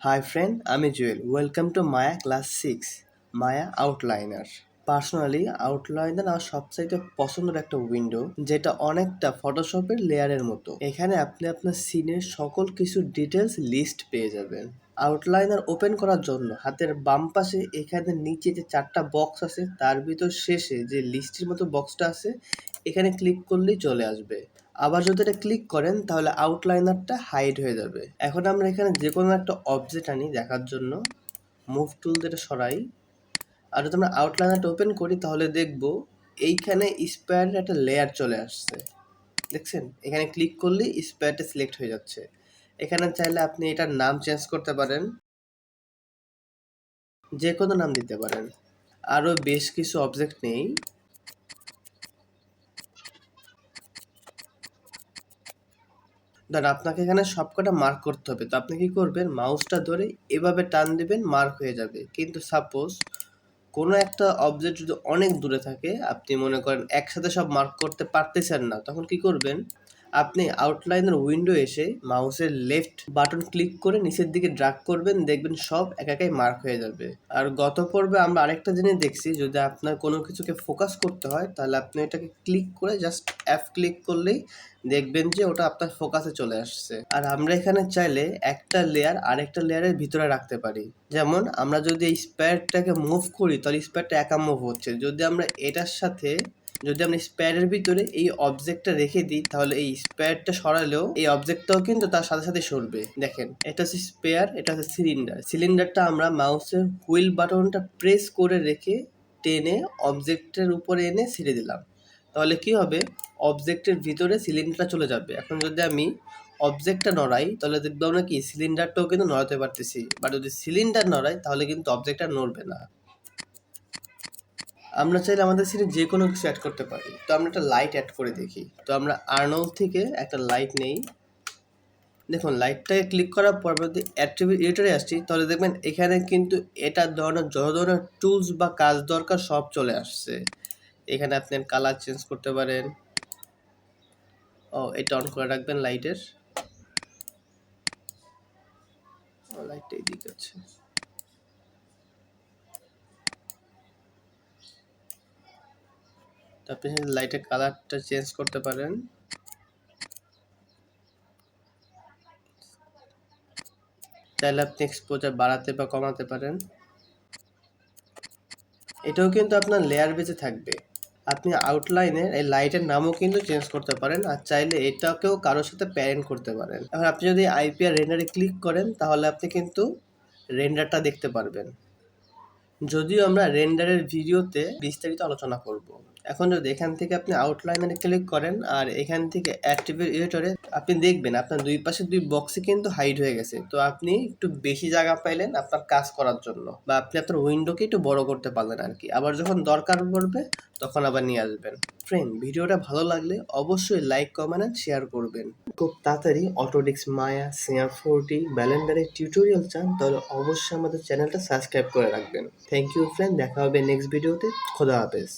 Hi friend, I'm Joel. Welcome to Maya Class 6, Maya Outliner. Personally outliner আমার সবচাইতে পছন্দের একটা উইন্ডো, যেটা অনেকটা ফটোশপের লেয়ারের মতো। এখানে আপনি আপনার সিনের সকল কিছু ডিটেলস লিস্ট পেয়ে যাবেন। আউটলাইনার ওপেন করার জন্য হাতের বাম পাশে এখানে নিচে যে 4টা বক্স আছে তার ভিতর শেষে যে লিস্টের মতো বক্সটা আছে এখানে ক্লিক করলেই চলে আসবে। আবার যদি এটা ক্লিক করেন তাহলে আউটলাইনারটা হাইড হয়ে যাবে। এখন আমরা এখানে যে কোনো একটা অবজেক্ট আনি দেখার জন্য, মুভ টুল দিয়ে সরাই। আর যদি আমরা আউটলাইনারটা ওপেন করি তাহলে দেখব এইখানে স্পেয়ারের একটা লেয়ার চলে আসছে। দেখছেন, এখানে ক্লিক করলেই স্পেয়ারটা সিলেক্ট হয়ে যাচ্ছে। এখানে চাইলে আপনি এটার নাম চেঞ্জ করতে পারেন, যে কোনো নাম দিতে পারেন। আরও বেশ কিছু অবজেক্ট নেই। ধরেন আপনাকে এখানে সবকটা মার্ক করতে হবে, তো আপনি কি করবেন, মাউসটা ধরে এভাবে টান দিবেন, মার্ক হয়ে যাবে। কিন্তু সাপোজ কোনো একটা অবজেক্ট যদি অনেক দূরে থাকে, আপনি মনে করেন একসাথে সব মার্ক করতে পারতেছেন না, তখন কি করবেন, আপনি আউটলাইনের উইন্ডো এসে মাউসের লেফট বাটন ক্লিক করে নিচের দিকে ড্র্যাগ করবেন, দেখবেন সব একাই মার্ক হয়ে যাবে। আর গত পর্বে আমরা আরেকটা জিনিস দেখছি, যদি আপনার কোনো কিছুকে ফোকাস করতে হয় তাহলে আপনি এটাকে ক্লিক করে জাস্ট এফ ক্লিক করলেই দেখবেন যে ওটা আপনার ফোকাসে চলে আসছে। আর আমরা এখানে চাইলে একটা লেয়ার আরেকটা লেয়ারের ভিতরে রাখতে পারি। যেমন আমরা যদি এই স্পেয়ারটাকে মুভ করি তাহলে স্পেয়ারটা একা মুভ হচ্ছে। যদি আমরা এটার সাথে স্পেয়ারের ভিতরে এই অবজেক্টটা রেখে দিই তাহলে এই স্পেয়ারটা সরালেও এই অবজেক্টটাও কিন্তু তার সাথে সাথে সরবে। দেখেন, এটা হচ্ছে স্পেয়ার, এটা হচ্ছে সিলিন্ডারটা আমরা মাউসের হুইল বাটনটা প্রেস করে রেখে টেনে অবজেক্টের উপরে এনে ছেড়ে দিলাম, তাহলে কি হবে, অবজেক্টের ভিতরে সিলিন্ডারটা চলে যাবে। এখন যদি আমি অবজেক্টটা নড়াই তাহলে দেখবো আমরা কি সিলিন্ডারটাও কিন্তু নড়াতে পারতেছি, বা যদি সিলিন্ডার নড়াই তাহলে কিন্তু অবজেক্টটা নড়বে না। আমরা চাইলে আমাদের সিনে যে কোনো কিছু অ্যাড করতে পারি। তো আমরা একটা লাইট অ্যাড করে দেখি। তো আমরা আর্নল্ড থেকে একটা লাইট নেই। দেখুন, লাইটটাকে ক্লিক করার পর যদি অ্যাট্রিবিউট এডিটরে আসছি তাহলে দেখবেন এখানে কিন্তু এটার ধরনের যত ধরনের টুলস বা কাজ দরকার সব চলে আসছে। এখানে আপনি কালার চেঞ্জ করতে পারেন। এটা অন করে রাখবেন লাইটের। লাইটটা এদিকে আছে। তো আপনি লাইটের কালারটা চেঞ্জ করতে পারেন। চাইলে আপনি এক্সপোজার বাড়াতে বা কমাতে পারেন। এটাও কিন্তু আপনার লেয়ার বেজে থাকবে। আপনি আউটলাইনের এই লাইটের নামও কিন্তু চেঞ্জ করতে পারেন, আর চাইলে এটাকেও কারোর সাথে প্যারেন্ট করতে পারেন। এখন আপনি যদি আইপিআর রেন্ডারে ক্লিক করেন তাহলে আপনি কিন্তু রেন্ডারটা দেখতে পারবেন, যদিও আমরা রেন্ডারের ভিডিওতে বিস্তারিত আলোচনা করব। এখন যদি এখান থেকে আপনি আউটলাইনারে ক্লিক করেন আর এখান থেকে অ্যাট্রিবিউট এডিটরে আপনি দেখবেন আপনার দুই পাশে দুই বক্সে কিন্তু হাইড হয়ে গেছে। তো আপনি একটু বেশি জায়গা পাইলেন আপনার কাজ করার জন্য, বা আপনি আপনার উইন্ডোকে একটু বড় করতে পারলেন আর কি। আবার যখন দরকার পড়বে তখন আবার নিয়ে আসবেন। ফ্রেন্ড, ভিডিওটা ভালো লাগলে অবশ্যই লাইক, কমেন্ট আর শেয়ার করবেন। খুব তাড়াতাড়ি অটোডেস্ক মায়া, সিয়া 40, ব্যালেন্ডারের টিউটোরিয়াল চান তাহলে অবশ্যই আমাদের চ্যানেলটা সাবস্ক্রাইব করে রাখবেন। থ্যাংক ইউ ফ্রেন্ড, দেখা হবে নেক্সট ভিডিওতে। খোদা হাফেজ।